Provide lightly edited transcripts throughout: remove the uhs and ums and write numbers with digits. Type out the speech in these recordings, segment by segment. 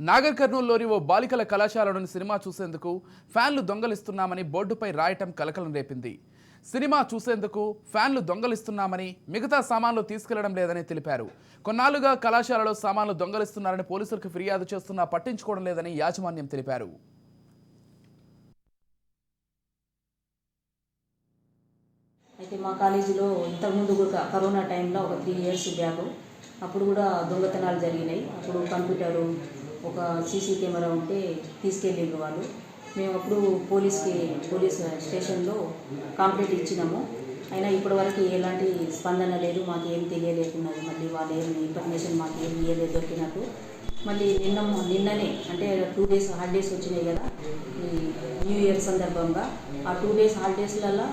నాగర్ కర్నూలులోని ఓ బాలికల కళాశాలలోని సినిమా చూసేందుకు ఫ్యాన్లు దొంగలిస్తున్నామని బోర్డుపై రాయటం కలకలం రేపింది. సినిమా చూసేందుకు ఫ్యాన్లు దొంగలిస్తున్నామని, మిగతా సామాన్లు తీసుకెళ్లడం లేదని తెలిపారు. కొన్నాళ్లుగా కళాశాలలో సామాన్లు దొంగలిస్తున్నారని పోలీసులకు ఫిర్యాదు చేస్తున్నా పట్టించుకోవడం లేదని యాజమాన్యం తెలిపారు. అయితే మా కాలేజీలో ఇంతకుముందు కూడా కరోనా టైంలో ఒక 3 years బ్యాక్ అప్పుడు కూడా దొంగతనాలు జరిగినాయి. అప్పుడు కంప్యూటరు, ఒక సీసీ కెమెరా ఉంటే తీసుకెళ్ళిండ్రు వాళ్ళు. మేము అప్పుడు పోలీస్ స్టేషన్లో కంప్లైంట్ ఇచ్చినాము. అయినా ఇప్పటివరకు ఎలాంటి స్పందన లేదు, మాకు ఏం తెలియలేకున్నది. మళ్ళీ వాళ్ళు ఏం ఇన్ఫర్మేషన్ మాకు ఏం ఇవ్వలేదు దొరికినట్టు. మళ్ళీ నిన్ననే అంటే 2 days హాలిడేస్ వచ్చినాయి కదా ఈ న్యూ ఇయర్ సందర్భంగా. ఆ 2 days హాలిడేస్లలో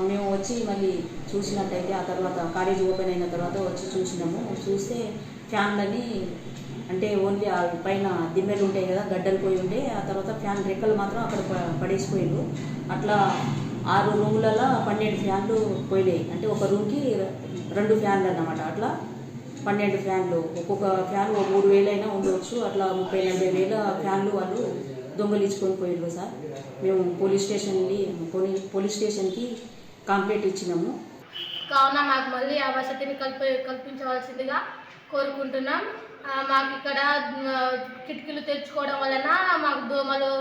మేము వచ్చి మళ్ళీ చూసినట్టయితే, ఆ తర్వాత కాలేజ్ ఓపెన్ అయిన తర్వాత వచ్చి చూసినాము. చూస్తే ఫ్యాన్లని అంటే ఓన్లీ ఆ పైన దిమ్మెలు ఉంటాయి కదా, గడ్డలు పోయి ఉంటే, ఆ తర్వాత ఫ్యాన్ రెక్కలు మాత్రం అక్కడ పడేసిపోయారు. అట్లా 6 రూములలో 12 ఫ్యాన్లు పోయినాయి. అంటే ఒక రూమ్కి 2 ఫ్యాన్లు అన్నమాట. అట్లా 12 ఫ్యాన్లు, ఒక్కొక్క ఫ్యాన్ 3,000 అయినా ఉండవచ్చు. అట్లా 30-40 వేల ఫ్యాన్లు వాళ్ళు దొంగలించుకొని పోయారు సార్. మేము పోలీస్ స్టేషన్కి కంప్లైంట్ ఇచ్చినాము. కావున మాకు మళ్ళీ ఆ వసతిని కల్పించవలసిందిగా కోరుకుంటున్నాం. మాకు ఇక్కడ కిటికీలు తెచ్చుకోవడం వలన మాకు దోమలు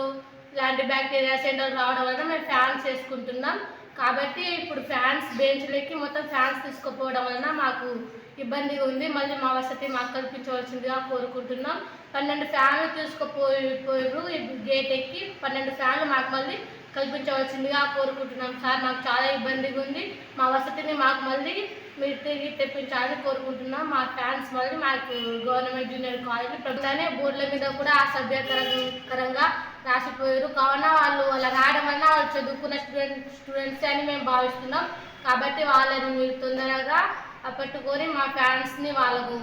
లాంటి బ్యాక్టీరియా సెంటర్లు రావడం వలన మేము ఫ్యాన్స్ వేసుకుంటున్నాం. కాబట్టి ఇప్పుడు ఫ్యాన్స్ బెంచ్లకి మొత్తం ఫ్యాన్స్ తీసుకుపోవడం వలన మాకు ఇబ్బందిగా ఉంది. మళ్ళీ మా వసతి మాకు కల్పించవలసిందిగా కోరుకుంటున్నాం. 12 ఫ్యాన్లు తీసుకుపోయారు గేట్ ఎక్కి. 12 ఫ్యాన్లు మాకు మళ్ళీ కల్పించవలసిందిగా కోరుకుంటున్నాం సార్. మాకు చాలా ఇబ్బందిగా ఉంది. మా వసతిని మాకు మళ్ళీ మీరు తిరిగి తెప్పించాలని కోరుకుంటున్నాం. మా ఫ్యాన్స్ మళ్ళీ మాకు గవర్నమెంట్ జూనియర్ కాలేజ్ ప్రభుత్వాన్ని బోర్డుల మీద కూడా అసభ్యకరంగా రాసిపోయారు. కావున వాళ్ళు రాయడం వల్ల వాళ్ళు చదువుకున్న స్టూడెంట్స్ అని మేము భావిస్తున్నాం. కాబట్టి వాళ్ళని మీరు తొందరగా పట్టుకొని మా ఫ్యాన్స్ని వాళ్ళకు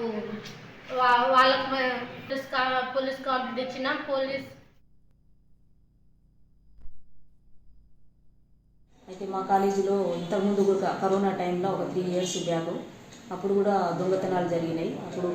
పోలీస్ కంప్లైంట్ ఇచ్చినాం. అయితే మా కాలేజీలో ఇంతకుముందు కూడా కరోనా టైంలో ఒక 3 years బ్యాక్ అప్పుడు కూడా దొంగతనాలు జరిగినాయి. అప్పుడు